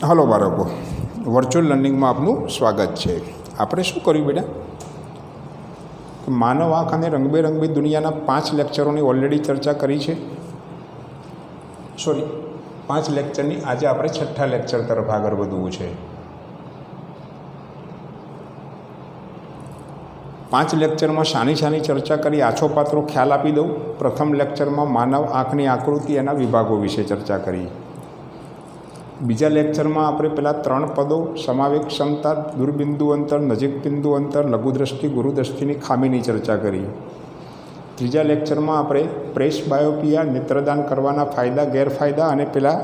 Hello બાળકો, virtual લર્નિંગમાં આપનું સ્વાગત છે. આપણે શું કર્યું બેટા? માનવ આંખ અને રંગબેરંગી દુનિયાના 5 લેક્ચરોની ઓલરેડી ચર્ચા કરી છે. 5 લેક્ચરની આજે આપણે 6થા લેક્ચર તરફ આગળ વધવું છે. 5 લેક્ચરમાં શાની ચર્ચા કરી, આછો પાત્રો ખ્યાલ આપી દઉં. પ્રથમ લેક્ચરમાં માનવ આંખની આકૃતિ, એના વિભાગો વિશે ચર્ચા કરી. બીજા લેક્ચરમાં આપણે પેલા 3 પદો, સમાવેક ક્ષમતા, દૂરબિંદુ અંતર, નજીક બિંદુ અંતર, લઘુદ્રષ્ટિ, ગુરુદ્રષ્ટિની ખામીની ચર્ચા કરી. ત્રીજા લેક્ચરમાં આપણે પ્રેસ બાયોપિયા, નેત્રદાન કરવાના ફાયદા ગેરફાયદા અને પેલા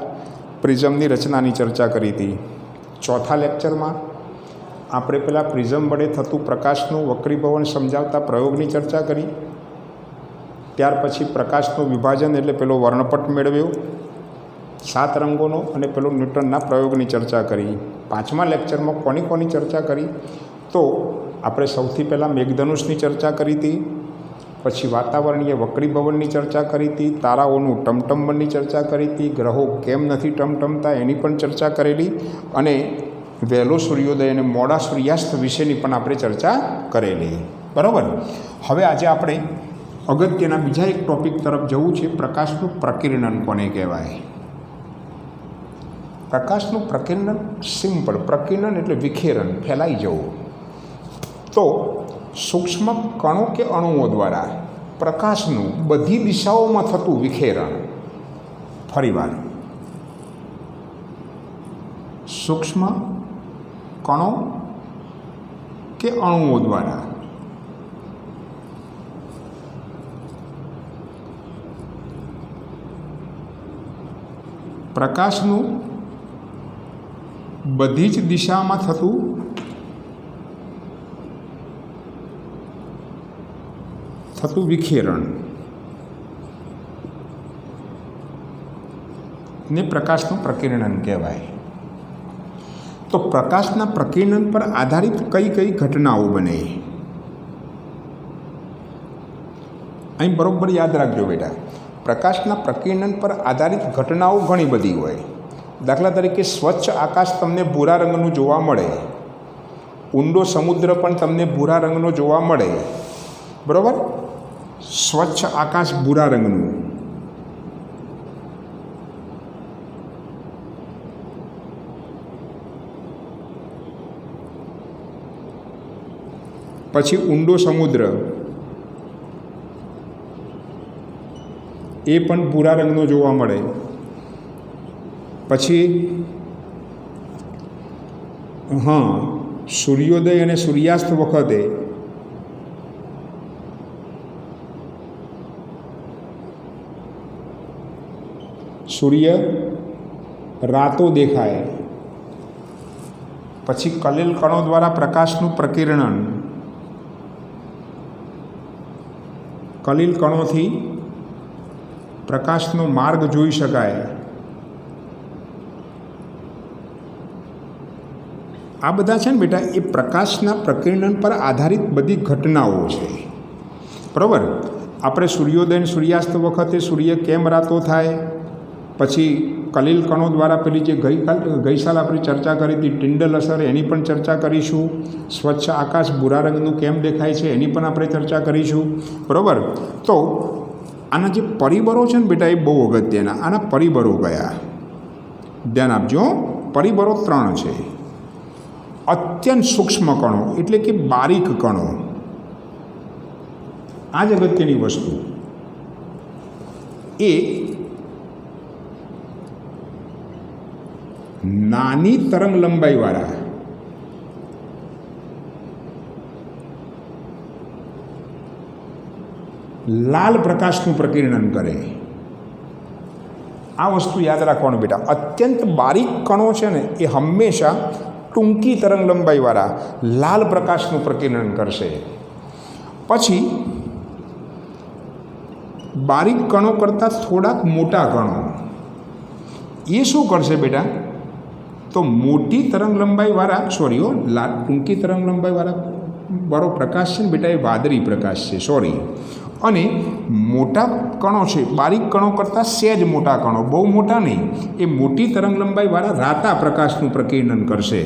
પ્રિઝમની રચનાની ચર્ચા કરી હતી. ચોથા લેક્ચરમાં આપણે પેલા પ્રિઝમ વડે થતું પ્રકાશનું વક્રીભવન સમજાવતા પ્રયોગની ચર્ચા કરી. ત્યાર પછી પ્રકાશનું વિભાજન એટલે પેલો વર્ણપટ મેળવ્યો, 7 રંગોનો અને પેલો ન્યૂટનના પ્રયોગની ચર્ચા કરી. 5મા લેક્ચરમાં કોની ચર્ચા કરી? તો આપણે સૌથી પહેલાં મેઘધનુષની ચર્ચા કરી હતી, પછી વાતાવરણીય વક્રીભવનની ચર્ચા કરી હતી, તારાઓનું ટમટમબનની ચર્ચા કરી હતી, ગ્રહો કેમ નથી ટમટમતા એની પણ ચર્ચા કરેલી, અને વહેલો સૂર્યોદય અને મોડા સૂર્યાસ્ત વિશેની પણ આપણે ચર્ચા કરેલી. બરાબર. હવે આજે આપણે અગત્યના બીજા એક ટૉપિક તરફ જવું છે. પ્રકાશનું પ્રકિરણન કોને કહેવાય? પ્રકાશનું પ્રકિરણન સિમ્પલ. પ્રકિરણન એટલે વિખેરણ, ફેલાઈ જવું. તો સૂક્ષ્મ કણો કે અણુઓ દ્વારા પ્રકાશનું બધી દિશાઓમાં થતું વિખેરણ. ફરીવાર, સૂક્ષ્મ કણો કે અણુઓ દ્વારા પ્રકાશનું બધી જ દિશામાં થતું વિખેરણ ને પ્રકાશનું પ્રકિરણન કહેવાય. તો પ્રકાશના પ્રકિરણન પર આધારિત કઈ ઘટનાઓ બને, અહીં બરોબર યાદ રાખજો બેટા. પ્રકાશના પ્રકિરણન પર આધારિત ઘટનાઓ ઘણી બધી હોય. દાખલા તરીકે સ્વચ્છ આકાશ તમને ભૂરા રંગનું જોવા મળે, ઊંડો સમુદ્ર પણ તમને ભૂરા રંગનો જોવા મળે. બરાબર? સ્વચ્છ આકાશ ભૂરા રંગનું. પછી ઊંડો સમુદ્ર એ પણ ભૂરા રંગનો જોવા મળે. પછી સૂર્યોદય અને સૂર્યાસ્ત વખતે સૂર્ય રાતો દેખાય. પછી કલીલ કણો દ્વારા પ્રકાશનું પ્રકિરણન. કલીલ કણોથી પ્રકાશનો માર્ગ જોઈ શકાય. આ બધા છે ને બેટા, એ પ્રકાશના પ્રકિરણન પર આધારિત બધી ઘટનાઓ છે. બરાબર? આપણે સૂર્યોદય અને સૂર્યાસ્ત વખતે સૂર્ય કેમ રાતો થાય, પછી કલીલ કણો દ્વારા પેલી જે ગઈ સાલ આપણે ચર્ચા કરી હતી ટિન્ડલ અસર, એની પણ ચર્ચા કરીશું. સ્વચ્છ આકાશ ભૂરા રંગનું કેમ દેખાય છે એની પણ આપણે ચર્ચા કરીશું. બરાબર? તો આના જે પરિબળો છે ને બેટા, એ બહુ અગત્યના. આના પરિબળો કયા? ધ્યાન આપજો. પરિબળો 3 છે. અત્યંત સૂક્ષ્મ કણો એટલે કે બારીક કણો, આ જ અગત્યની વસ્તુ. એ નાની તરંગ લંબાઈવાળા લાલ પ્રકાશનું પ્રકિરણન કરે. આ વસ્તુ યાદ રાખવાનું બેટા. અત્યંત બારીક કણો છે ને, એ હંમેશા ટૂંકી તરંગ લંબાઈવાળા લાલ પ્રકાશનું પ્રકિરણન કરશે. પછી બારીક કણો કરતાં થોડાક મોટા કણો એ શું કરશે બેટા? તો મોટી તરંગ લંબાઈવાળા ટૂંકી તરંગ લંબાઈવાળો પ્રકાશ છે ને બેટા, એ વાદળી પ્રકાશ છે. અને મોટા કણો છે, બારીક કણો કરતાં સહેજ મોટા કણો, બહુ મોટા નહીં, એ મોટી તરંગલંબાઈવાળા રાતા પ્રકાશનું પ્રકીર્ણન કરશે.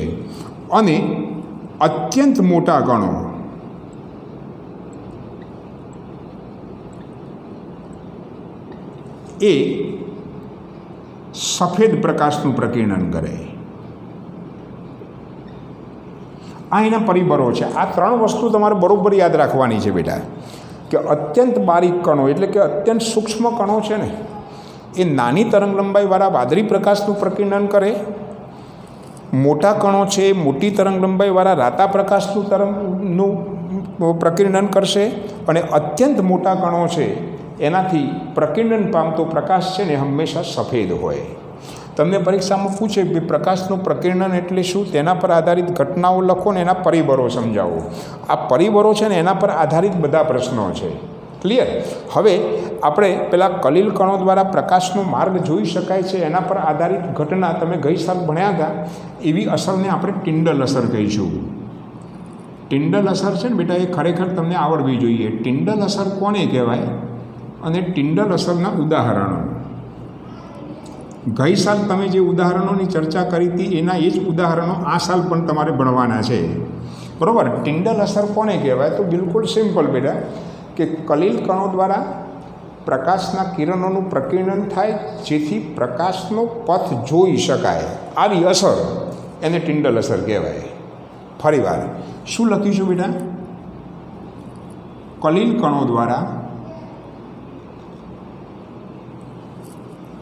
અને અત્યંત મોટા કણો એ સફેદ પ્રકાશનું પ્રકીર્ણન કરે. આ એના પરિબળો છે. આ 3 વસ્તુ તમારે બરાબર યાદ રાખવાની છે બેટા, કે અત્યંત બારીક કણો એટલે કે અત્યંત સૂક્ષ્મ કણો છે ને, એ નાની તરંગલંબાઈવાળા વાદળી પ્રકાશનું પ્રકીર્ણન કરે. મોટા કણો છે મોટી તરંગલંબાઈવાળા રાતા પ્રકાશનું પ્રકીર્ણન કરશે. અને અત્યંત મોટા કણો છે એનાથી પ્રકીર્ણન પામતો પ્રકાશ છે ને હંમેશા સફેદ હોય. તમને પરીક્ષામાં પૂછે કે પ્રકાશનું પ્રકીર્ણન એટલે શું, તેના પર આધારિત ઘટનાઓ લખો ને એના પરિબળો સમજાવો. આ પરિબળો છે ને એના પર આધારિત બધા પ્રશ્નો છે. ક્લિયર? હવે આપણે પેલા કલીલ કણો દ્વારા પ્રકાશનો માર્ગ જોઈ શકાય છે એના પર આધારિત ઘટના તમે ગઈ સાલ ભણ્યા હતા, એવી અસરને આપણે ટિન્ડલ અસર કહીશું. ટિન્ડલ અસર છે ને બેટા, એ ખરેખર તમને આવડવી જોઈએ. ટિન્ડલ અસર કોને કહેવાય અને ટિન્ડલ અસરના ઉદાહરણો. ગઈ સાલ તમે જે ઉદાહરણોની ચર્ચા કરી હતી એના એ જ ઉદાહરણો આ સાલ પણ તમારે ભણવાના છે. બરાબર? ટિન્ડલ અસર કોને કહેવાય? તો બિલકુલ સિમ્પલ બેટા, કે કલીલ કણો દ્વારા પ્રકાશના કિરણોનું પ્રકીર્ણન થાય જેથી પ્રકાશનો પથ જોઈ શકાય, આવી અસર એને ટિન્ડલ અસર કહેવાય. ફરીવાર શું લખીશું બેટા? કલીલ કણો દ્વારા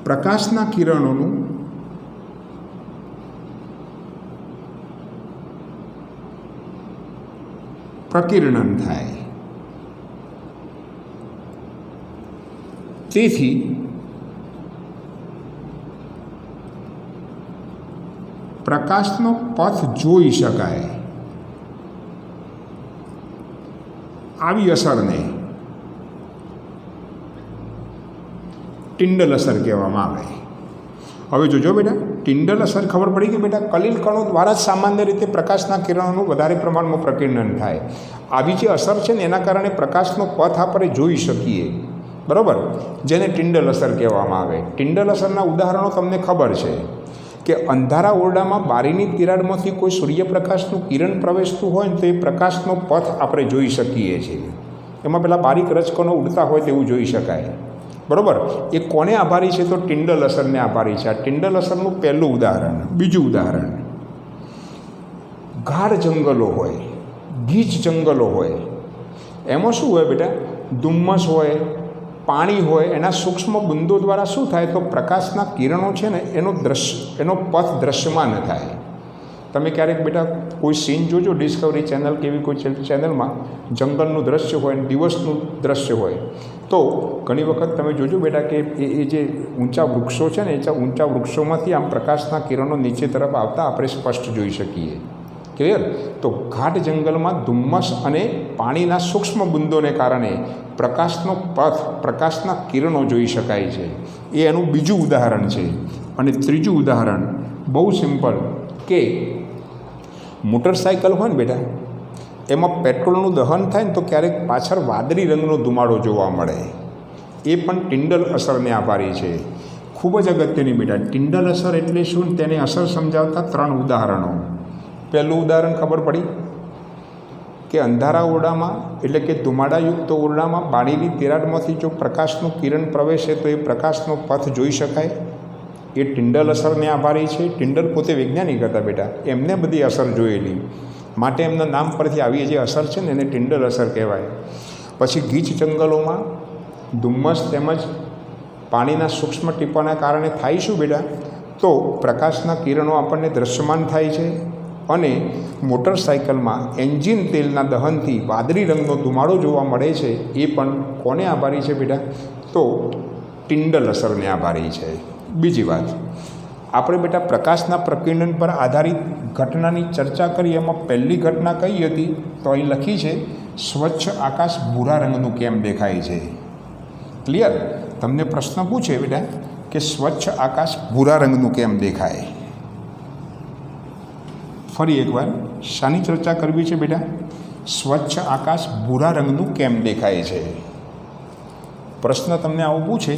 પ્રકાશના કિરણોનું પ્રકીર્ણન થાય તેથી પ્રકાશનો પથ જોઈ શકાય, આવી અસરને ટિન્ડલ અસર કહેવામાં આવે. હવે જોજો બેટા, ટિન્ડલ અસર ખબર પડી કે બેટા કલીલ કણો દ્વારા જ સામાન્ય રીતે પ્રકાશના કિરણોનું વધારે પ્રમાણમાં પ્રકીર્ણન થાય. આવી જે અસર છે ને એના કારણે પ્રકાશનો પથ આપણે જોઈ શકીએ. બરાબર? જેને ટિન્ડલ અસર કહેવામાં આવે. ટિન્ડલ અસરના ઉદાહરણો તમને ખબર છે કે અંધારા ઓરડામાં બારીની તિરાડમાંથી કોઈ સૂર્યપ્રકાશનું કિરણ પ્રવેશતું હોય ને તો એ પ્રકાશનો પથ આપણે જોઈ શકીએ છીએ. એમાં પેલા બારીક રજકણો ઉડતા હોય તેવું જોઈ શકાય. બરાબર? એ કોને આભારી છે? તો ટિન્ડલ અસરને આભારી છે. આ ટિન્ડલ અસરનું પહેલું ઉદાહરણ. બીજું ઉદાહરણ, ગાઢ જંગલો હોય, ગીચ જંગલો હોય, એમાં શું હોય બેટા? ધુમ્મસ હોય, પાણી હોય, એના સૂક્ષ્મ બિંદુઓ દ્વારા શું થાય? તો પ્રકાશના કિરણો છે ને એનો પથ દ્રશ્યમાન થાય. તમે ક્યારેક બેટા કોઈ સીન જોજો, ડિસ્કવરી ચેનલ કે એવી કોઈ ચેનલમાં જંગલનું દ્રશ્ય હોય ને દિવસનું દ્રશ્ય હોય, તો ઘણી વખત તમે જોજો બેટા કે એ જે ઊંચા વૃક્ષો છે ને એ ઊંચા વૃક્ષોમાંથી આમ પ્રકાશના કિરણો નીચે તરફ આવતા આપણે સ્પષ્ટ જોઈ શકીએ. ક્લિયર? તો ઘાટ જંગલમાં ધુમ્મસ અને પાણીના સૂક્ષ્મ બિંદુઓને કારણે પ્રકાશનો પથ, પ્રકાશના કિરણો જોઈ શકાય છે. એ એનું બીજું ઉદાહરણ છે. અને ત્રીજું ઉદાહરણ બહુ સિમ્પલ, કે મોટરસાઇકલ હોય ને બેટા, એમાં પેટ્રોલનું દહન થાય ને તો ક્યારેક પાછળ વાદળી રંગનો ધુમાડો જોવા મળે. એ પણ ટિન્ડલ અસરને આભારી છે. ખૂબ જ અગત્યની બેટા. ટિન્ડલ અસર એટલે શું તેની અસર સમજાવતા 3 ઉદાહરણો. પહેલું ઉદાહરણ ખબર પડી કે અંધારા ઓરડામાં એટલે કે ધુમાડાયુક્ત ઓરડામાં બારીની તિરાડમાંથી જો પ્રકાશનું કિરણ પ્રવેશે તો એ પ્રકાશનો પથ જોઈ શકાય. એ ટિન્ડલ અસરને આભારી છે. ટિન્ડલ પોતે વૈજ્ઞાનિક હતા બેટા, એમને બધી અસર જોયેલી, માટે એમના નામ પરથી આવી જે અસર છે ને એને ટિન્ડલ અસર કહેવાય. પછી ગીચ જંગલોમાં ધુમ્મસ તેમજ પાણીના સૂક્ષ્મ ટીપાના કારણે થાય શું બેટા? તો પ્રકાશના કિરણો આપણને દૃશ્યમાન થાય છે. અને મોટરસાઇકલમાં એન્જિન તેલના દહનથી વાદળી રંગનો ધુમાડો જોવા મળે છે. એ પણ કોને આભારી છે બેટા? તો ટિન્ડલ અસરને આભારી છે. બીજી વાત, આપણે બેટા પ્રકાશના પ્રકીર્ણન પર આધારિત ઘટનાની ચર્ચા કરી. એમાં પહેલી ઘટના કઈ હતી? તો અહીં લખી છે, સ્વચ્છ આકાશ ભૂરા રંગનું કેમ દેખાય છે? ક્લિયર? તમને પ્રશ્ન પૂછે બેટા કે સ્વચ્છ આકાશ ભૂરા રંગનું કેમ દેખાય? ફરી એકવાર શાની ચર્ચા કરવી છે બેટા? સ્વચ્છ આકાશ ભૂરા રંગનું કેમ દેખાય છે? પ્રશ્ન તમને આવું પૂછે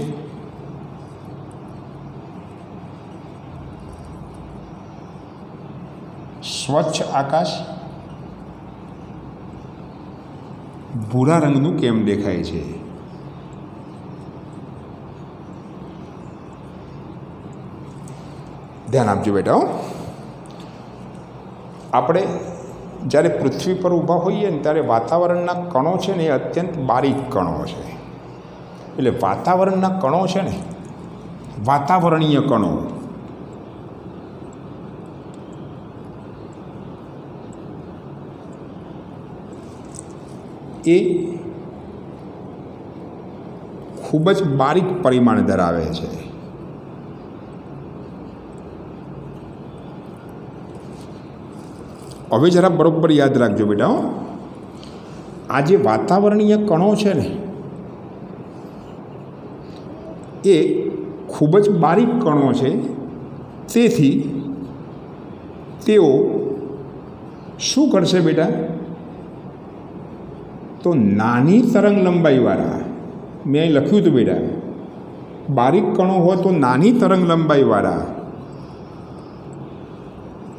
સ્વચ્છ આકાશ ભૂરા રંગનું કેમ દેખાય છે? ધ્યાન આપજો બેટા. આપણે જ્યારે પૃથ્વી પર ઊભા હોઈએ ને ત્યારે વાતાવરણના કણો છે ને એ અત્યંત બારીક કણો છે. એટલે વાતાવરણના કણો છે ને, વાતાવરણીય કણો, એ ખૂબ જ બારીક પરિમાણ ધરાવે છે. હવે જરા બરોબર યાદ રાખજો બેટા. આ જે વાતાવરણીય કણો છે ને એ ખૂબ જ બારીક કણો છે. તેથી તેઓ શું કરશે બેટા? તો નાની તરંગ લંબાઈવાળા, મેં અહીં લખ્યું હતું બેટા, બારીક કણો હોય તો નાની તરંગ લંબાઈવાળા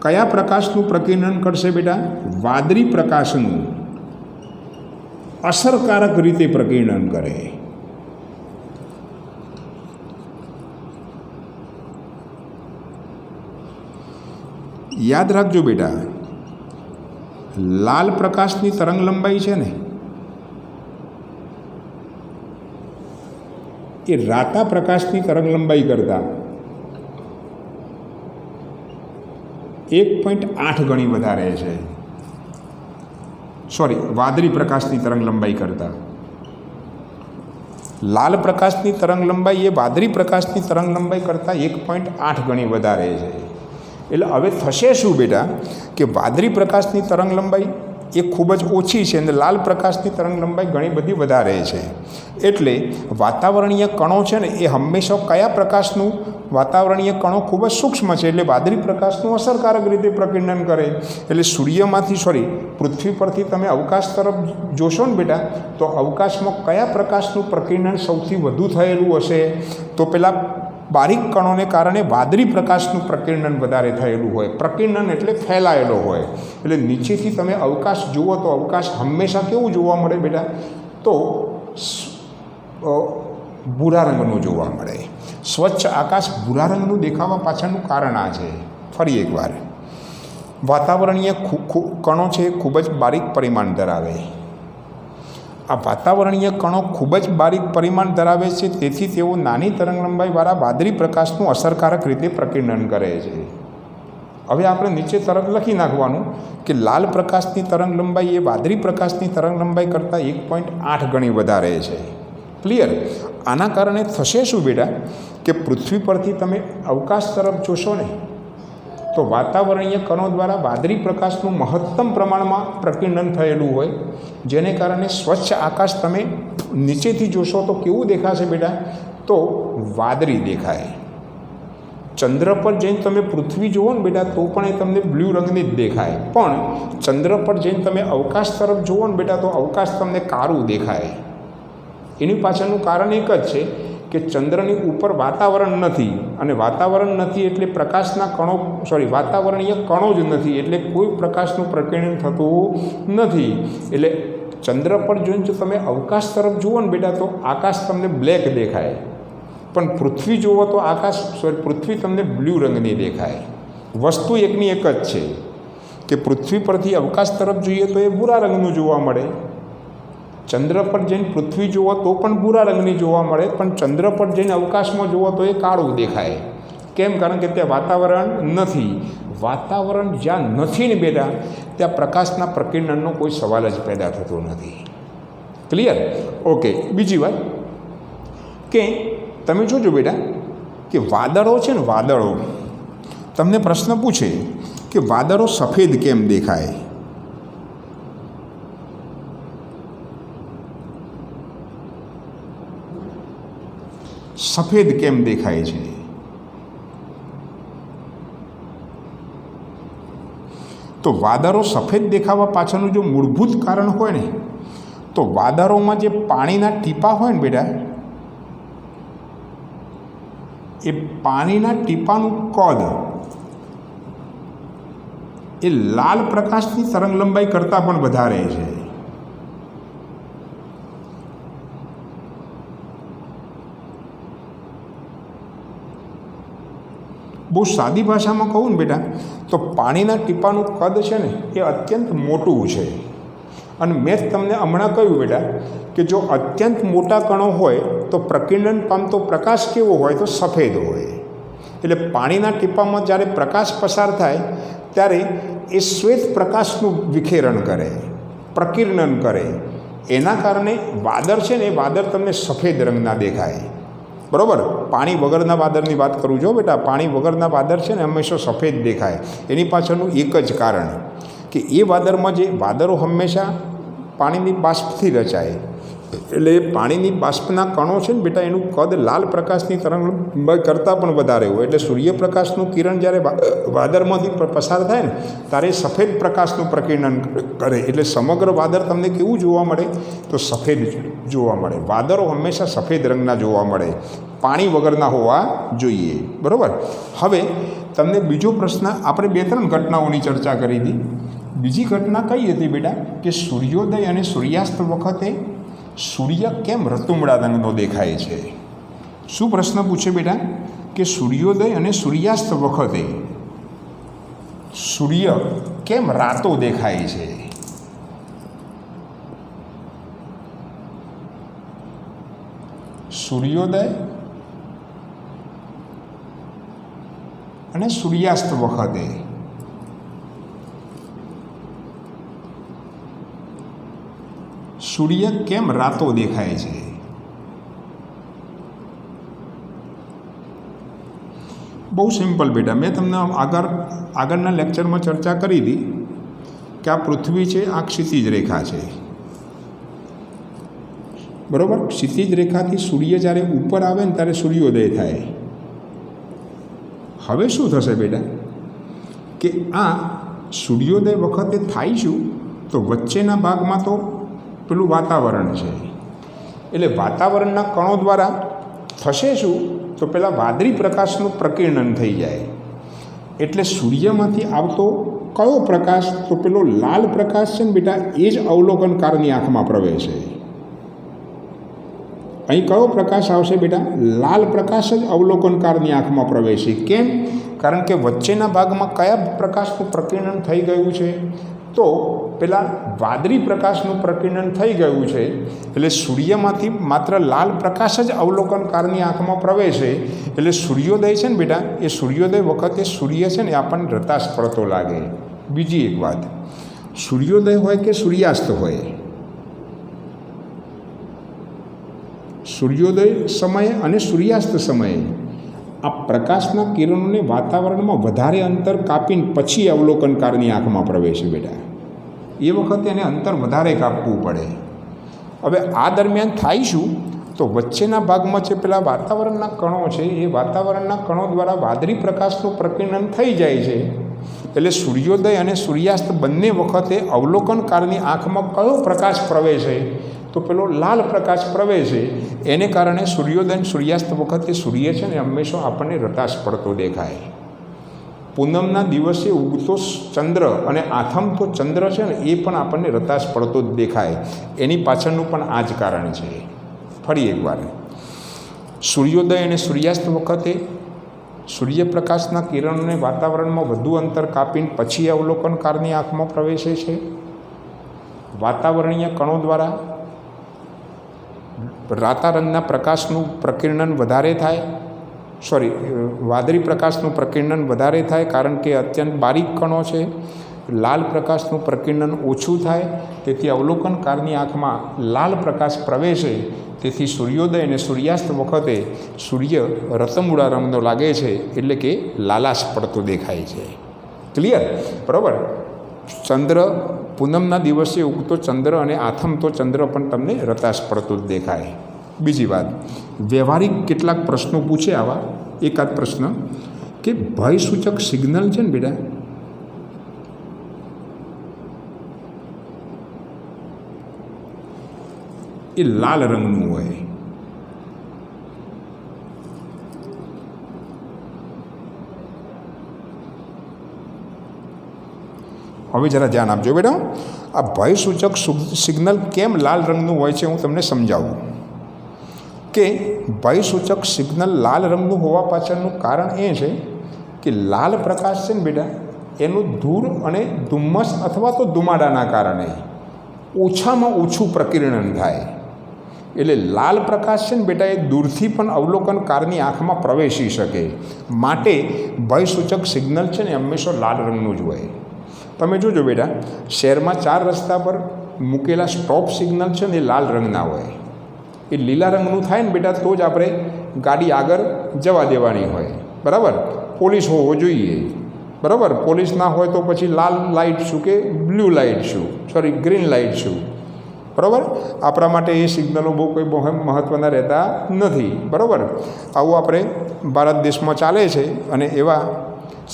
કયા પ્રકાશનું પ્રકીર્ણન કરશે બેટા? વાદળી પ્રકાશનું અસરકારક રીતે પ્રકીર્ણન કરે. યાદ રાખજો બેટા, લાલ પ્રકાશની તરંગ લંબાઈ છે ને એ રાતા પ્રકાશની તરંગ લંબાઈ કરતાં 1.8 ગણી વધારે છે. સોરી, વાદળી પ્રકાશની તરંગ લંબાઈ કરતાં લાલ પ્રકાશની તરંગ લંબાઈ એ વાદળી પ્રકાશની તરંગ લંબાઈ કરતાં 1.8 ગણી વધારે છે. એટલે હવે થશે શું બેટા કે વાદળી પ્રકાશની તરંગ લંબાઈ એ ખૂબ જ ઓછી છે અને લાલ પ્રકાશની તરંગ લંબાઈ ઘણી બધી વધારે છે. એટલે વાતાવરણીય કણો છે ને એ હંમેશા કયા પ્રકાશનું? વાતાવરણીય કણો ખૂબ જ સૂક્ષ્મ છે એટલે વાદળી પ્રકાશનું અસરકારક રીતે પ્રકીર્ણન કરે. એટલે સૂર્યમાંથી પૃથ્વી પરથી તમે અવકાશ તરફ જોશો ને બેટા, તો અવકાશમાં કયા પ્રકાશનું પ્રકીર્ણન સૌથી વધુ થયેલું હશે? તો પેલા બારીક કણોને કારણે વાદળી પ્રકાશનું પ્રકીર્ણન વધારે થયેલું હોય. પ્રકીર્ણન એટલે ફેલાયેલો હોય. એટલે નીચેથી તમે અવકાશ જુઓ તો અવકાશ હંમેશા કેવું જોવા મળે બેટા? તો ભૂરા રંગનું જોવા મળે. સ્વચ્છ આકાશ ભૂરા રંગનું દેખાવા પાછળનું કારણ આ છે. ફરી એકવાર, વાતાવરણીય કણો છે એ ખૂબ જ બારીક પરિમાણ ધરાવે. આ વાતાવરણીય કણો ખૂબ જ બારીક પરિમાણ ધરાવે છે. તેથી તેઓ નાની તરંગ લંબાઈવાળા વાદળી પ્રકાશનું અસરકારક રીતે પ્રકીર્ણન કરે છે. હવે આપણે નીચે તરફ લખી નાખવાનું કે લાલ પ્રકાશની તરંગ લંબાઈ એ વાદળી પ્રકાશની તરંગ લંબાઈ કરતાં 1.8 ગણી વધારે છે. ક્લિયર? આના કારણે થશે શું બેટા કે પૃથ્વી પરથી તમે અવકાશ તરફ જોશો ને તો વાતાવરણીય કણો દ્વારા વાદળી પ્રકાશનું મહત્તમ પ્રમાણમાં પ્રકીર્ણન થયેલું હોય, જેને કારણે સ્વચ્છ આકાશ તમે નીચેથી જોશો તો કેવું દેખાશે બેટા? તો વાદળી દેખાય. ચંદ્ર પર જઈને તમે પૃથ્વી જુઓ ને બેટા તો પણ એ તમને બ્લુ રંગની જ દેખાય. પણ ચંદ્ર પર જઈને તમે અવકાશ તરફ જુઓ ને બેટા તો અવકાશ તમને કાળું દેખાય. એની પાછળનું કારણ એક જ છે કે ચંદ્રની ઉપર વાતાવરણ નથી, અને વાતાવરણ નથી એટલે પ્રકાશના કણો વાતાવરણીય કણો જ નથી, એટલે કોઈ પ્રકાશનું પ્રકીર્ણન થતું નથી. એટલે ચંદ્ર પર જોઈને જો તમે અવકાશ તરફ જુઓ ને બેટા તો આકાશ તમને બ્લેક દેખાય, પણ પૃથ્વી જુઓ તો પૃથ્વી તમને બ્લુ રંગની દેખાય. વસ્તુ એકની એક જ છે કે પૃથ્વી પરથી અવકાશ તરફ જોઈએ તો એ ભૂરા રંગનું જોવા મળે, ચંદ્ર પર જઈને પૃથ્વી જુઓ તો પણ ભૂરા રંગની જોવા મળે, પણ ચંદ્ર પર જઈને અવકાશમાં જુઓ તો એ કાળું દેખાય. કેમ? કારણ કે ત્યાં વાતાવરણ નથી. વાતાવરણ જ્યાં નથી ને બેટા ત્યાં પ્રકાશના પ્રકીર્ણનનો કોઈ સવાલ જ પેદા થતો નથી. ક્લિયર? ઓકે. બીજી વાત કે તમે જોજો બેટા કે વાદળો છે ને, વાદળો, તમને પ્રશ્ન પૂછે કે વાદળો સફેદ કેમ દેખાય? સફેદ કેમ દેખાય છે? તો વાદળો સફેદ દેખાવા પાછળનું જો મૂળભૂત કારણ હોય ને તો વાદળોમાં જે પાણીના ટીપા હોય ને બેટા એ પાણીના ટીપાનું કદ એ લાલ પ્રકાશની તરંગલંબાઈ કરતાં પણ વધારે છે. બહુ સાદી ભાષામાં કહું ને બેટા, તો પાણીના ટીપાનું કદ છે ને એ અત્યંત મોટું છે. અને મેં તમને હમણાં કહ્યું બેટા કે જો અત્યંત મોટા કણો હોય તો પ્રકીર્ણન પામતો પ્રકાશ કેવો હોય તો સફેદ હોય. એટલે પાણીના ટીપામાં જ્યારે પ્રકાશ પસાર થાય ત્યારે એ શ્વેત પ્રકાશનું વિખેરણ કરે, પ્રકીર્ણન કરે. એના કારણે વાદળ છે ને એ વાદળ તમને સફેદ રંગના દેખાય. બરાબર? પાણી વગરના વાદળની વાત કરું છું બેટા. પાણી વગરના વાદળ છે ને હંમેશા સફેદ દેખાય. એની પાછળનું એક જ કારણ કે એ વાદળમાં જે વાદળો હંમેશા પાણીની બાષ્પથી રચાય. એટલે એ પાણીની બાષ્પના કણો છે ને બેટા એનું કદ લાલ પ્રકાશની તરંગલંબાઈ કરતાં પણ વધારે હોય. એટલે સૂર્યપ્રકાશનું કિરણ જ્યારે વાદળમાંથી પસાર થાય ને ત્યારે સફેદ પ્રકાશનું પ્રકીર્ણન કરે. એટલે સમગ્ર વાદળ તમને કેવું જોવા મળે તો સફેદ જોવા મળે. વાદળો હંમેશા સફેદ રંગના જોવા મળે, પાણી વગરના હોવા જોઈએ. બરાબર? હવે તમને બીજો પ્રશ્ન, આપણે 2-3 ઘટનાઓની ચર્ચા કરી હતી. બીજી ઘટના કઈ હતી બેટા કે સૂર્યોદય અને સૂર્યાસ્ત વખતે સૂર્ય કેમ રતુમડા રંગનો દેખાય છે? શું પ્રશ્ન પૂછે બેટા કે સૂર્યોદય અને સૂર્યાસ્ત વખતે સૂર્ય કેમ રાતો દેખાય છે? સૂર્યોદય અને સૂર્યાસ્ત વખતે સૂર્ય કેમ રાતો દેખાય છે? બહુ સિમ્પલ બેટા. મેં તમને આગળના લેક્ચરમાં ચર્ચા કરી હતી કે આ પૃથ્વી છે, આ ક્ષિતિજ રેખા છે. બરાબર? ક્ષિતિજ રેખાથી સૂર્ય જ્યારે ઉપર આવે ને ત્યારે સૂર્યોદય થાય. હવે શું થશે બેટા કે આ સૂર્યોદય વખતે થાય શું તો વચ્ચેના ભાગમાં તો પેલું વાતાવરણ છે. એટલે વાતાવરણના કણો દ્વારા થશે શું તો પેલા વાદળી પ્રકાશનું પ્રકીર્ણન થઈ જાય. એટલે સૂર્યમાંથી આવતો કયો પ્રકાશ તો પેલો લાલ પ્રકાશ છે ને બેટા એ જ અવલોકનકારની આંખમાં પ્રવેશે. અહીં કયો પ્રકાશ આવશે બેટા? લાલ પ્રકાશ જ અવલોકનકારની આંખમાં પ્રવેશે. કેમ? કારણ કે વચ્ચેના ભાગમાં કયા પ્રકાશનું પ્રકીર્ણન થઈ ગયું છે તો પેલા વાદળી પ્રકાશનું પ્રકીર્ણન થઈ ગયું છે. એટલે સૂર્યમાંથી માત્ર લાલ પ્રકાશ જ અવલોકનકારની આંખમાં પ્રવેશે. એટલે સૂર્યોદય છે ને બેટા એ સૂર્યોદય વખતે સૂર્ય છે ને આપણને રતાશ પડતો લાગે. બીજી એક વાત, સૂર્યોદય હોય કે સૂર્યાસ્ત હોય, સૂર્યોદય સમયે અને સૂર્યાસ્ત સમયે આ પ્રકાશના કિરણોને વાતાવરણમાં વધારે અંતર કાપીને પછી અવલોકનકારની આંખમાં પ્રવેશે બેટા. એ વખતે એને અંતર વધારે કાપવું પડે. હવે આ દરમિયાન થાય શું તો વચ્ચેના ભાગમાં જે પેલા વાતાવરણના કણો છે એ વાતાવરણના કણો દ્વારા વાદળી પ્રકાશનું પ્રકીર્ણન થઈ જાય છે. એટલે સૂર્યોદય અને સૂર્યાસ્ત બંને વખતે અવલોકનકારની આંખમાં કયો પ્રકાશ પ્રવેશે તો પેલો લાલ પ્રકાશ પ્રવેશે. એને કારણે સૂર્યોદય અને સૂર્યાસ્ત વખતે સૂર્ય છે ને હંમેશા આપણને રતાશ પડતો દેખાય. પૂનમના દિવસે ઉગતો ચંદ્ર અને આથમતો ચંદ્ર છે ને એ પણ આપણને રતાશ પડતો જ દેખાય. એની પાછળનું પણ આ જ કારણ છે. ફરી એકવાર, સૂર્યોદય અને સૂર્યાસ્ત વખતે સૂર્યપ્રકાશના કિરણોને વાતાવરણમાં વધુ અંતર કાપીને પછી અવલોકનકારની આંખમાં પ્રવેશે છે. વાતાવરણીય કણો દ્વારા રાતા રંગના પ્રકાશનું પ્રકીર્ણન વધારે થાય, વાદળી પ્રકાશનું પ્રકીર્ણન વધારે થાય કારણ કે અત્યંત બારીક કણો છે. લાલ પ્રકાશનું પ્રકીર્ણન ઓછું થાય, તેથી અવલોકનકારની આંખમાં લાલ પ્રકાશ પ્રવેશે. તેથી સૂર્યોદય અને સૂર્યાસ્ત વખતે સૂર્ય રતમુડા રંગનો લાગે છે, એટલે કે લાલાશ પડતો દેખાય છે. ક્લિયર? બરાબર? ચંદ્ર પૂનમના દિવસે ઉગતો ચંદ્ર અને આથમતો ચંદ્ર પણ તમને રતાશ પડતો જ દેખાય. બીજી વાત, વ્યવહારિક કેટલાક પ્રશ્નો પૂછે આવા. એકાદ પ્રશ્ન કે ભયસૂચક સિગ્નલ છે ને બેટા એ લાલ રંગનું હોય. હવે જરા ધ્યાન આપજો બેટા. આ ભયસૂચક સિગ્નલ કેમ લાલ રંગનું હોય છે હું તમને સમજાવું. કે ભયસૂચક સિગ્નલ લાલ રંગનું હોવા પાછળનું કારણ એ છે કે લાલ પ્રકાશ છે ને બેટા, એનું ધૂળ અને ધુમ્મસ અથવા તો ધુમાડાના કારણે ઓછામાં ઓછું પ્રકીર્ણન થાય. એટલે લાલ પ્રકાશ છે ને બેટા, એ દૂરથી પણ અવલોકનકારની આંખમાં પ્રવેશી શકે. માટે ભયસૂચક સિગ્નલ છે ને હંમેશા લાલ રંગનું જ હોય. તમે જોજો બેટા, શહેરમાં 4 રસ્તા પર મૂકેલા સ્ટોપ સિગ્નલ છે ને એ લાલ રંગના હોય. એ લીલા રંગનું થાય ને બેટા તો જ આપણે ગાડી આગળ જવા દેવાની હોય. બરાબર. પોલીસ હોવો જોઈએ. બરાબર. પોલીસ ના હોય તો પછી લાલ લાઇટ શું કે બ્લુ લાઇટ શું, સોરી ગ્રીન લાઇટ શું. બરાબર. આપણા માટે એ સિગ્નલો બહુ કોઈ બહુ મહત્ત્વના રહેતા નથી. બરાબર. આવું આપણે ભારત દેશમાં ચાલે છે અને એવા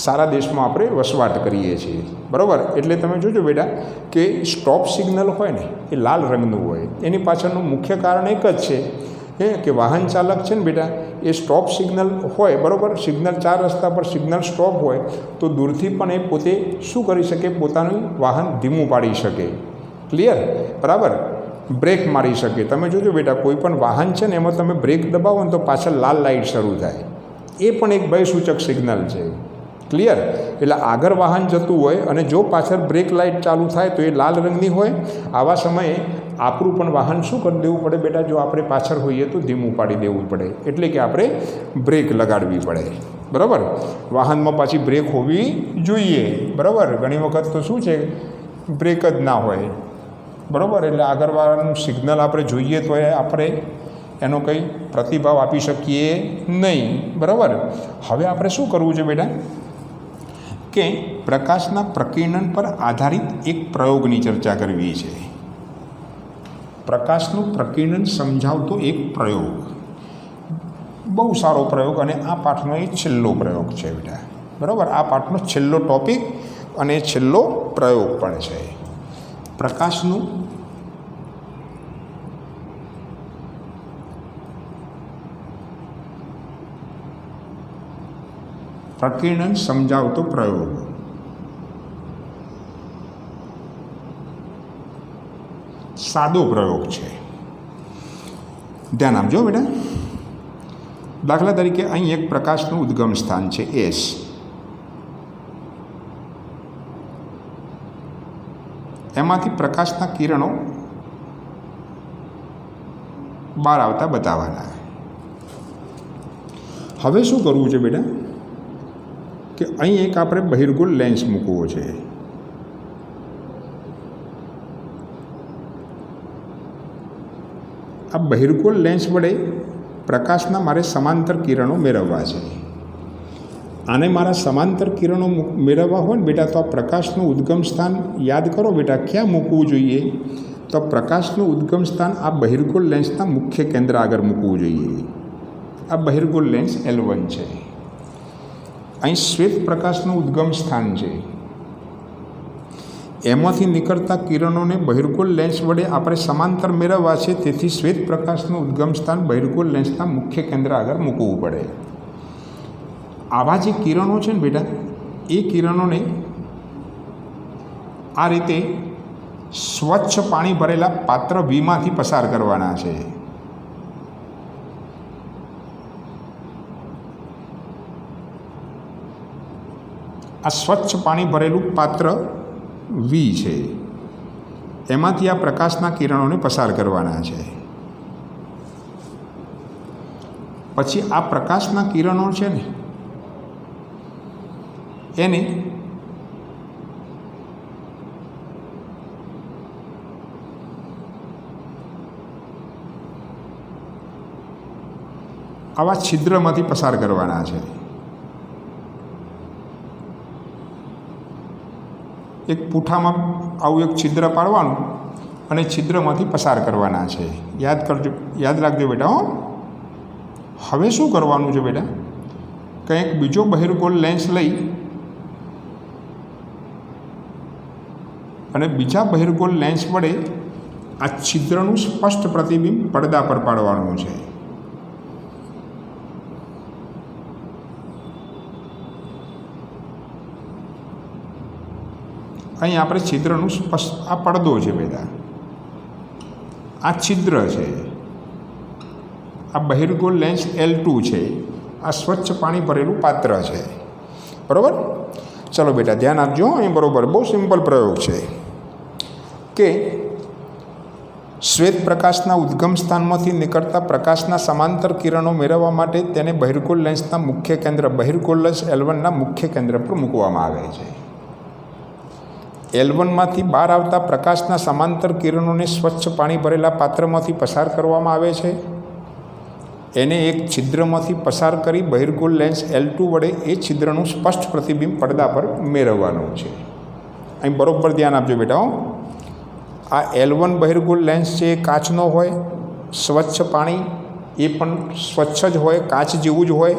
સારા દેશમાં આપણે વસવાટ કરીએ છીએ. બરાબર. એટલે તમે જોજો બેટા કે સ્ટોપ સિગ્નલ હોય ને એ લાલ રંગનું હોય. એની પાછળનું મુખ્ય કારણ એક જ છે કે વાહન ચાલક છે ને બેટા, એ સ્ટોપ સિગ્નલ હોય. બરાબર. સિગ્નલ 4 રસ્તા પર સિગ્નલ સ્ટોપ હોય તો દૂરથી પણ એ પોતે શું કરી શકે, પોતાનું વાહન ધીમું પાડી શકે. ક્લિયર. બરાબર. બ્રેક મારી શકે. તમે જોજો બેટા, કોઈ પણ વાહન છે ને એમાં તમે બ્રેક દબાવો ને તો પાછળ લાલ લાઇટ શરૂ થાય. એ પણ એક ભયસૂચક સિગ્નલ છે. ક્લિયર. એટલે આગળ વાહન જતું હોય અને જો પાછળ બ્રેક લાઇટ ચાલુ થાય તો એ લાલ રંગની હોય. આવા સમયે આપણું પણ વાહન શું કરી દેવું પડે બેટા, જો આપણે પાછળ હોઈએ તો ધીમું પાડી દેવું પડે. એટલે કે આપણે બ્રેક લગાડવી પડે. બરાબર. વાહનમાં પાછી બ્રેક હોવી જોઈએ. બરાબર. ઘણી વખત તો શું છે, બ્રેક જ ના હોય. બરાબર. એટલે આગળવાળાનું સિગ્નલ આપણે જોઈએ તો એ આપણે એનો કંઈ પ્રતિભાવ આપી શકીએ નહીં. બરાબર. હવે આપણે શું કરવું છે બેટા કે પ્રકાશના પ્રકીર્ણન પર આધારિત એક પ્રયોગની ચર્ચા કરવી છે. પ્રકાશનું પ્રકીર્ણન સમજાવતો એક પ્રયોગ, બહુ સારો પ્રયોગ, અને આ પાઠનો એ છેલ્લો પ્રયોગ છે બેટા. બરાબર. આ પાઠનો છેલ્લો ટોપિક અને છેલ્લો પ્રયોગ પણ છે. પ્રકાશનું પ્રકીર્ણન સમજાવતો પ્રયોગ. સાદો પ્રયોગ છે. ધ્યાન આપજો બેટા. દાખલા તરીકે અહીં એક પ્રકાશનું ઉદ્ગમ સ્થાન છે S. એમાંથી પ્રકાશના કિરણો બહાર આવતા બતાવવાના. હવે શું કરવું છે બેટા કે અહીં એક આપણે બહિર્ગોળ લેન્સ મૂકવો છે. આ બહિર્ગોળ લેન્સ વડે પ્રકાશના મારે સમાંતર કિરણો મેળવવા છે. આને મારા સમાંતર કિરણો મેળવવા હોય ને બેટા, તો આ પ્રકાશનું ઉદ્ગમ સ્થાન યાદ કરો બેટા, ક્યાં મૂકવું જોઈએ? તો પ્રકાશનું ઉદ્ગમ સ્થાન આ બહિર્ગોળ લેન્સના મુખ્ય કેન્દ્ર આગળ મૂકવું જોઈએ. આ બહિર્ગોળ લેન્સ L1 છે. અહીં શ્વેત પ્રકાશનું ઉદ્ગમ સ્થાન છે. એમાંથી નીકળતા કિરણોને બહિર્ગોળ લેન્સ વડે આપણે સમાંતર મેળવવા છે. તેથી શ્વેત પ્રકાશનું ઉદ્ગમ સ્થાન બહિર્ગોળ લેન્સના મુખ્ય કેન્દ્ર આગળ મૂકવું પડે. આવા જે કિરણો છે ને બેટા, એ કિરણોને આ રીતે સ્વચ્છ પાણી ભરેલા પાત્ર Vમાંથી પસાર કરવાના છે. આ સ્વચ્છ પાણી ભરેલું પાત્ર V છે. એમાંથી આ પ્રકાશના કિરણોને પસાર કરવાના છે. પછી આ પ્રકાશના કિરણો છે ને એને આવા છિદ્રમાંથી પસાર કરવાના છે. એક પૂંઠામાં આવું એક છિદ્ર પાડવાનું અને છિદ્રમાંથી પસાર કરવાના છે. યાદ રાખજો બેટા. હવે શું કરવાનું છે બેટા, કંઈક બીજો બહિર્ગોળ લેન્સ લઈ અને બીજા બહિર્ગોળ લેન્સ વડે આ છિદ્રનું સ્પષ્ટ પ્રતિબિંબ પડદા પર પાડવાનું છે. અહીં આપણે છિદ્રનું આ પડદો છે બેટા, આ છિદ્ર છે, આ બહિર્ગોળ લેન્સ L2 છે, આ સ્વચ્છ પાણી ભરેલું પાત્ર છે, બરાબર. ચલો બેટા ધ્યાન આપજો અહીં, બરાબર. બહુ સિમ્પલ પ્રયોગ છે કે શ્વેત પ્રકાશના ઉદ્ગમ સ્થાનમાંથી નીકળતા પ્રકાશના સમાંતર કિરણો મેળવવા માટે તેને બહિર્ગોળ લેન્સના મુખ્ય કેન્દ્ર બહિર્ગોળ લેન્સ L1ના મુખ્ય કેન્દ્ર પર મૂકવામાં આવે છે. L1માંથી બહાર આવતા પ્રકાશના સમાંતર કિરણોને સ્વચ્છ પાણી ભરેલા પાત્રમાંથી પસાર કરવામાં આવે છે. એને એક છિદ્રમાંથી પસાર કરી બહિર્ગોળ લેન્સ L2 વડે એ છિદ્રનું સ્પષ્ટ પ્રતિબિંબ પડદા પર મેળવવાનું છે. અહીં બરાબર ધ્યાન આપજો બેટા. આ L1 બહિર્ગોળ લેન્સ છે એ કાચનો હોય, સ્વચ્છ પાણી એ પણ સ્વચ્છ જ હોય, કાચ જેવું જ હોય.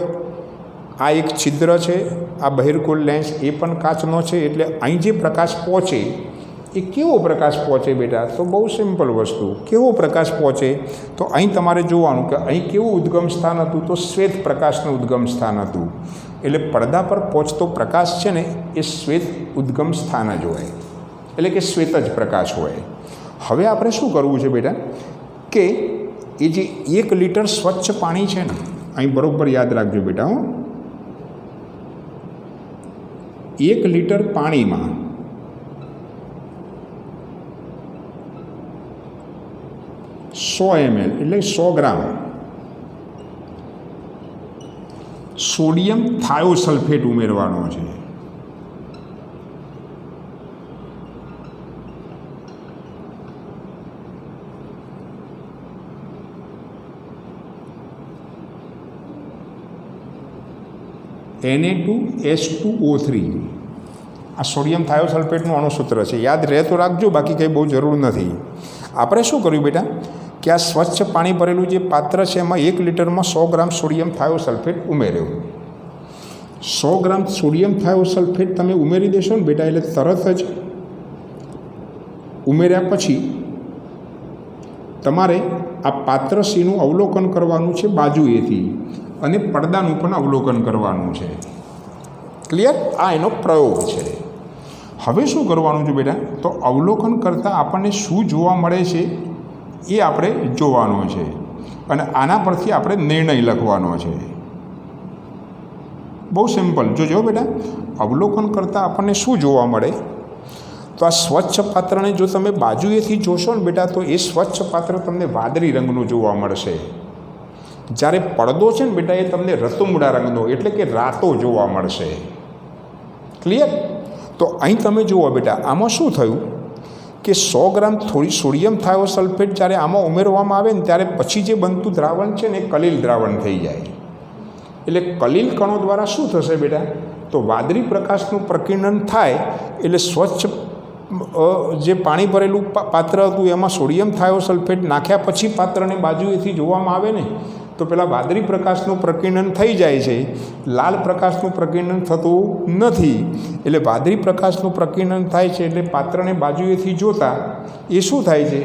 આ એક છિદ્ર છે, આ બહિર્ગોળ લેન્સ એ પણ કાચનો છે. એટલે અહીં જે પ્રકાશ પહોંચે એ કેવો પ્રકાશ પહોંચે બેટા? તો બહુ સિમ્પલ વસ્તુ. કેવો પ્રકાશ પહોંચે? તો અહીં તમારે જોવાનું કે અહીં કેવું ઉદ્ગમ સ્થાન હતું? તો શ્વેત પ્રકાશનું ઉદ્ગમ સ્થાન હતું. એટલે પડદા પર પહોંચતો પ્રકાશ છે ને એ શ્વેત ઉદ્ગમ સ્થાન જ હોય, એટલે કે શ્વેત જ પ્રકાશ હોય. હવે આપણે શું કરવું છે બેટા કે એ જે 1 લિટર સ્વચ્છ પાણી છે ને, અહીં બરાબર યાદ રાખજો બેટા, 1 લિટર પાણીમાં 100 ml એટલે 100 ગ્રામ સોડિયમ થાયોસલ્ફેટ ઉમેરવાનો છે. Na2H2O3 આ સોડિયમ થાયોસલ્ફેટનું અણુસૂત્ર છે. યાદ રહે તો રાખજો, બાકી કંઈ બહુ જરૂર નથી. આપણે શું કર્યું બેટા કે આ સ્વચ્છ પાણી ભરેલું જે પાત્ર છે એમાં 1 લિટરમાં 100 ગ્રામ સોડિયમ થાયોસલ્ફેટ ઉમેર્યું. 100 ગ્રામ સોડિયમ થાયોસલ્ફેટ તમે ઉમેરી દેશો ને બેટા, એટલે તરત જ ઉમેર્યા પછી તમારે આ પાત્ર સીનું અવલોકન કરવાનું છે બાજુએથી, અને પડદાનું પણ અવલોકન કરવાનું છે. ક્લિયર? આ એનો પ્રયોગ છે. હવે શું કરવાનું છે બેટા? તો અવલોકન કરતાં આપણને શું જોવા મળે છે એ આપણે જોવાનું છે, અને આના પરથી આપણે નિર્ણય લખવાનો છે. બહુ સિમ્પલ. જોજો બેટા, અવલોકન કરતાં આપણને શું જોવા મળે? તો આ સ્વચ્છ પાત્રને જો તમે બાજુએથી જોશો ને બેટા, તો એ સ્વચ્છ પાત્ર તમને વાદળી રંગનું જોવા મળશે. જ્યારે પડદો છે ને બેટા એ તમને રતુમડા રંગનો એટલે કે રાતો જોવા મળશે. ક્લિયર? તો અહીં તમે જુઓ બેટા, આમાં શું થયું કે 100 ગ્રામ થોડી સોડિયમ થાયોસલ્ફેટ જ્યારે આમાં ઉમેરવામાં આવે ને ત્યારે પછી જે બનતું દ્રાવણ છે ને એ કલીલ દ્રાવણ થઈ જાય. એટલે કલીલ કણો દ્વારા શું થશે બેટા? તો વાદળી પ્રકાશનું પ્રકીર્ણન થાય, એટલે સ્વચ્છ જે પાણી ભરેલું પાત્ર હતું એમાં સોડિયમ થાયોસલ્ફેટ નાખ્યા પછી પાત્રને બાજુએથી જોવામાં આવે ને, તો પેલા વાદળી પ્રકાશનું પ્રકીર્ણન થઈ જાય છે, લાલ પ્રકાશનું પ્રકીર્ણન થતું નથી. એટલે વાદળી પ્રકાશનું પ્રકીર્ણન થાય છે એટલે પાત્રને બાજુએથી જોતાં એ શું થાય છે?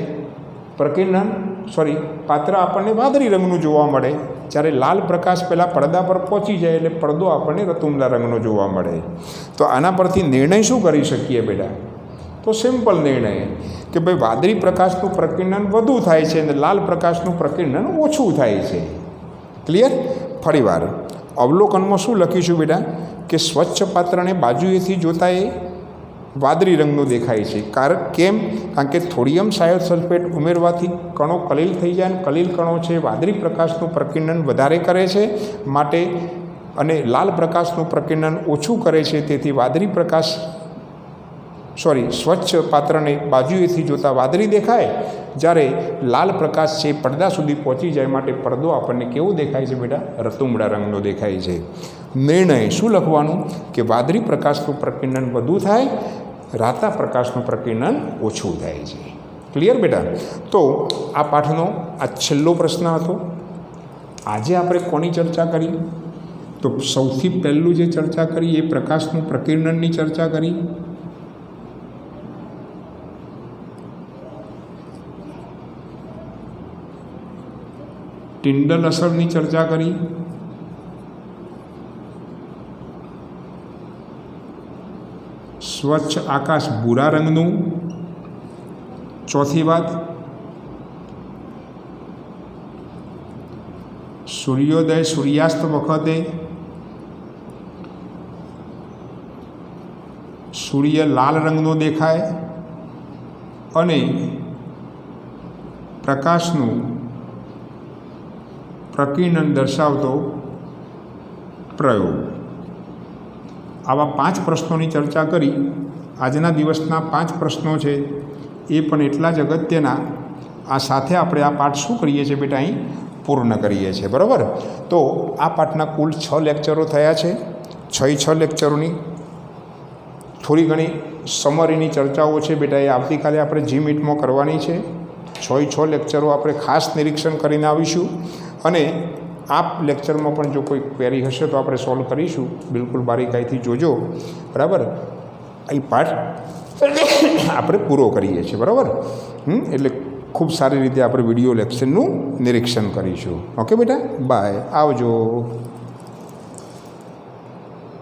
પાત્ર આપણને વાદળી રંગનું જોવા મળે. જ્યારે લાલ પ્રકાશ પહેલાં પડદા પર પહોંચી જાય એટલે પડદો આપણને રતુમડા રંગનો જોવા મળે. તો આના પરથી નિર્ણય શું કરી શકીએ બેટા? તો સિમ્પલ નિર્ણય કે ભાઈ વાદળી પ્રકાશનું પ્રકીર્ણન વધુ થાય છે અને લાલ પ્રકાશનું પ્રકીર્ણન ઓછું થાય છે. ક્લિયર? ફરીવાર અવલોકનમાં શું લખીશું બેટા કે સ્વચ્છ પાત્રને બાજુએથી જોતાં એ વાદળી રંગનું દેખાય છે. કેમ? કારણ કે થોડિયમ થાયોસલ્ફેટ ઉમેરવાથી કણો કલીલ થઈ જાય, અને કલીલ કણો છે વાદળી પ્રકાશનું પ્રકીર્ણન વધારે કરે છે માટે, અને લાલ પ્રકાશનું પ્રકીર્ણન ઓછું કરે છે. તેથી વાદળી પ્રકાશ સ્વચ્છ પાત્રને બાજુએથી જોતાં વાદળી દેખાય, જ્યારે લાલ પ્રકાશ છે પડદા સુધી પહોંચી જાય માટે પડદો આપણને કેવો દેખાય છે બેટા? રતુમડા રંગનો દેખાય છે. નિર્ણય શું લખવાનું કે વાદળી પ્રકાશનું પ્રકીર્ણન વધુ થાય, રાતા પ્રકાશનું પ્રકીર્ણન ઓછું થાય છે. ક્લિયર બેટા? તો આ પાઠનો આ છેલ્લો પ્રશ્ન હતો. આજે આપણે કોની ચર્ચા કરી? તો સૌથી પહેલું જે ચર્ચા કરી એ પ્રકાશનું પ્રકીર્ણનની ચર્ચા કરી. ટિન્ડલ અસરની ચર્ચા કરી. સ્વચ્છ આકાશ ભૂરા રંગનું. ચોથી વાત, સૂર્યોદય સૂર્યાસ્ત વખતે સૂર્ય લાલ રંગનો દેખાય અને પ્રકાશનું પ્રકીર્ણન દર્શાવતો પ્રયોગ. આવા 5 પ્રશ્નોની ચર્ચા કરી. આજના દિવસના 5 પ્રશ્નો છે એ પણ એટલા જ અગત્યના. આ સાથે આપણે આ પાઠ શું કરીએ છીએ બેટા, અહીં પૂર્ણ કરીએ છીએ. બરાબર. તો આ પાઠના કુલ 6 લેક્ચરો થયા છે. 6 લેક્ચરોની થોડી ઘણી સમરીની ચર્ચાઓ છે બેટા, એ આવતીકાલે આપણે જી મીટમાં કરવાની છે. 6 લેક્ચરો આપણે ખાસ નિરીક્ષણ કરીને આવીશું અને આ લેક્ચરમાં પણ જો કોઈ ક્વેરી હશે તો આપણે સોલ્વ કરીશું. બિલકુલ બારીકાઈથી જોજો. બરાબર. એ પાઠ આપણે પૂરો કરીએ છીએ. બરાબર. એટલે ખૂબ સારી રીતે આપણે વિડીયો લેક્ચરનું નિરીક્ષણ કરીશું. ઓકે બેટા, બાય, આવજો.